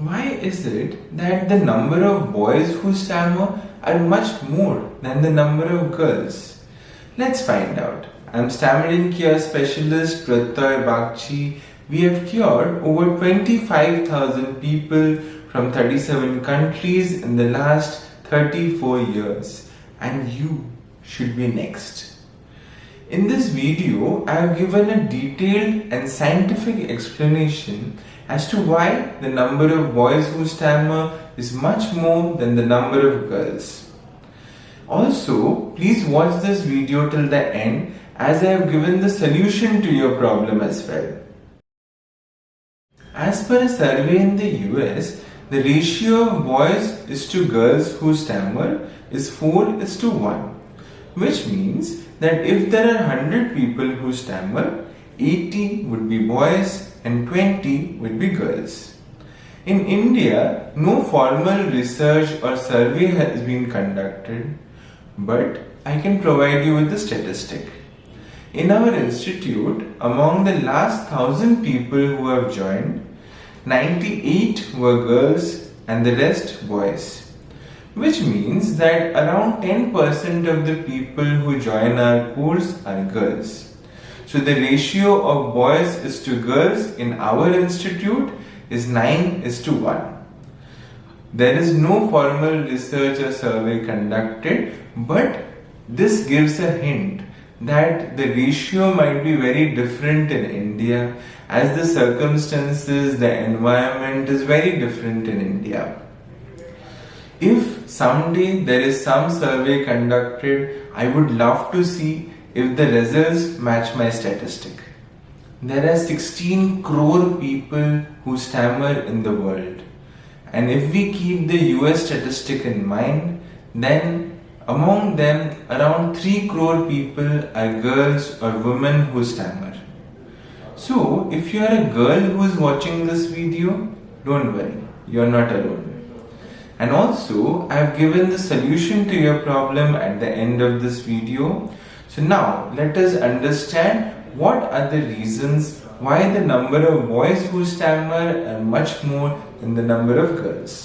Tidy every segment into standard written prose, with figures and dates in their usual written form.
Why is it that the number of boys who stammer are much more than the number of girls? Let's find out. I'm Stammering cure specialist Prottoy Bagchi. We have cured over 25,000 people from 37 countries in the last 34 years. And you should be next. In this video, I have given a detailed and scientific explanation as to why the number of boys who stammer is much more than the number of girls. Also, please watch this video till the end as I have given the solution to your problem as well. As per a survey in the US, the ratio of boys is to girls who stammer is 4:1, which means that if there are 100 people who stammer, 80 would be boys and 20 would be girls. In India, no formal research or survey has been conducted, but I can provide you with the statistic. In our institute, among the last 1,000 people who have joined, 98 were girls and the rest boys, which means that around 10% of the people who join our course are girls. So the ratio of boys is to girls in our institute is 9:1. There is no formal research or survey conducted, but this gives a hint that the ratio might be very different in India, as the circumstances, the environment is very different in India. If someday there is some survey conducted, I would love to see if the results match my statistic. There are 16 crore people who stammer in the world, and if we keep the US statistic in mind, then among them around 3 crore people are girls or women who stammer. So if you are a girl who is watching this video, don't worry, you are not alone. And also, I have given the solution to your problem at the end of this video. So now, let us understand what are the reasons why the number of boys who stammer are much more than the number of girls.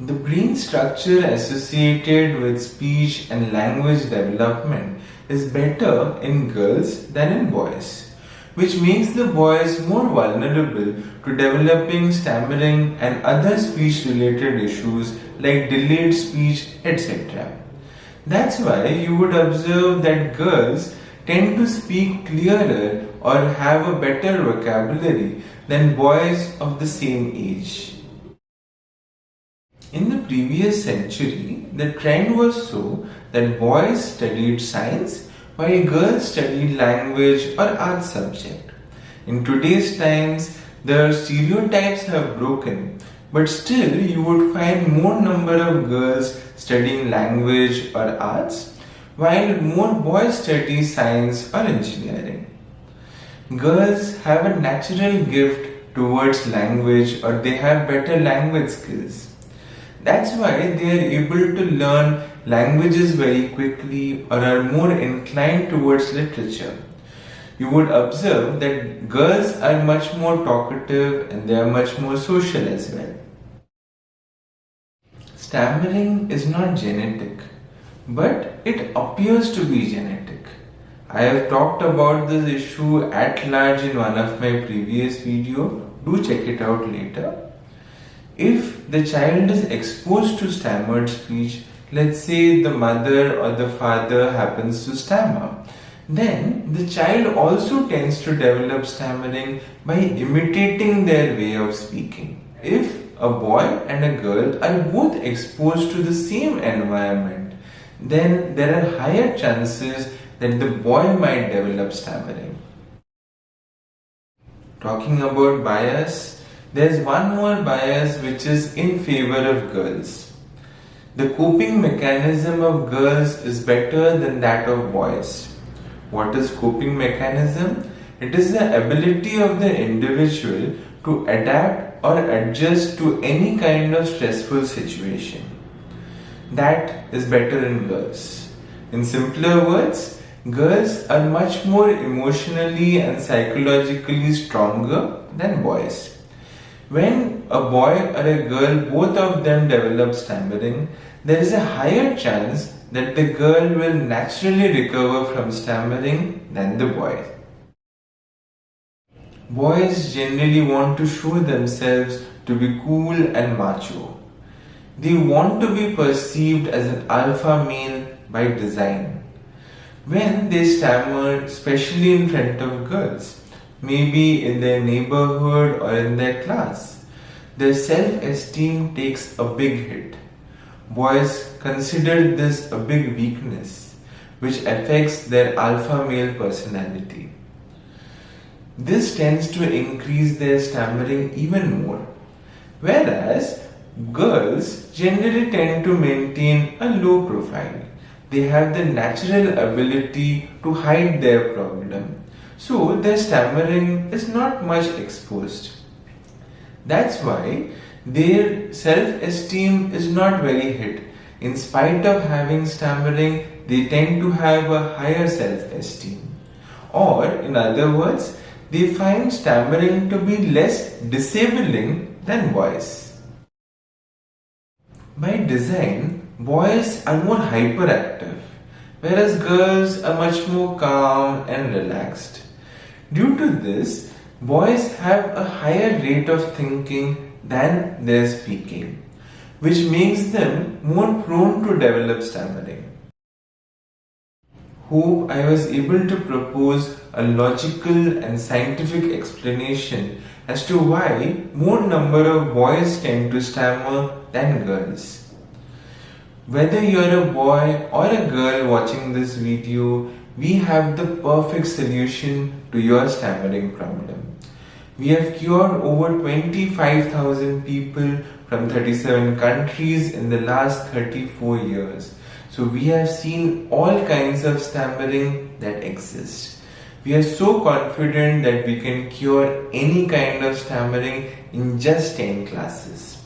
The brain structure associated with speech and language development is better in girls than in boys, which makes the boys more vulnerable to developing stammering and other speech related issues like delayed speech, etc. That's why you would observe that girls tend to speak clearer or have a better vocabulary than boys of the same age. In the previous century, the trend was so that boys studied science while girls studied language or art subject. In today's times, the stereotypes have broken, but still you would find more number of girls studying language or arts, while more boys study science or engineering. Girls have a natural gift towards language, or they have better language skills. That's why they are able to learn languages very quickly or are more inclined towards literature. You would observe that girls are much more talkative and they are much more social as well. Stammering is not genetic, but it appears to be genetic. I have talked about this issue at large in one of my previous videos. Do check it out later. If the child is exposed to stammered speech, let's say the mother or the father happens to stammer, then the child also tends to develop stammering by imitating their way of speaking. If a boy and a girl are both exposed to the same environment, then there are higher chances that the boy might develop stammering. Talking about bias, there's one more bias which is in favor of girls. The coping mechanism of girls is better than that of boys. What is coping mechanism? It is the ability of the individual to adapt or adjust to any kind of stressful situation. That is better in girls. In simpler words, girls are much more emotionally and psychologically stronger than boys, When a boy or a girl, both of them develop stammering, there is a higher chance that the girl will naturally recover from stammering than the boy. Boys generally want to show themselves to be cool and macho. They want to be perceived as an alpha male by design. When they stammer, especially in front of girls, maybe in their neighborhood or in their class, their self-esteem takes a big hit. Boys consider this a big weakness, which affects their alpha male personality. This tends to increase their stammering even more, whereas girls generally tend to maintain a low profile. They have the natural ability to hide their problem, so their stammering is not much exposed. That's why their self-esteem is not very hit. In spite of having stammering, they tend to have a higher self-esteem. Or, in other words, they find stammering to be less disabling than boys. By design, boys are more hyperactive, whereas girls are much more calm and relaxed. Due to this, boys have a higher rate of thinking than their speaking, which makes them more prone to develop stammering. Hope I was able to propose a logical and scientific explanation as to why more number of boys tend to stammer than girls. Whether you're a boy or a girl watching this video, we have the perfect solution to your stammering problem. We have cured over 25,000 people from 37 countries in the last 34 years. So we have seen all kinds of stammering that exist. We are so confident that we can cure any kind of stammering in just 10 classes.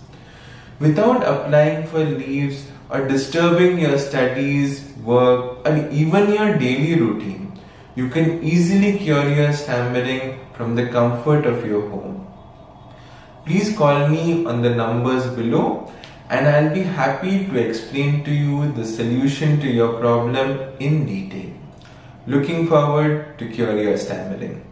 Without applying for leaves or disturbing your studies, work, or even your daily routine, you can easily cure your stammering from the comfort of your home. Please call me on the numbers below and I'll be happy to explain to you the solution to your problem in detail. Looking forward to cure your stammering.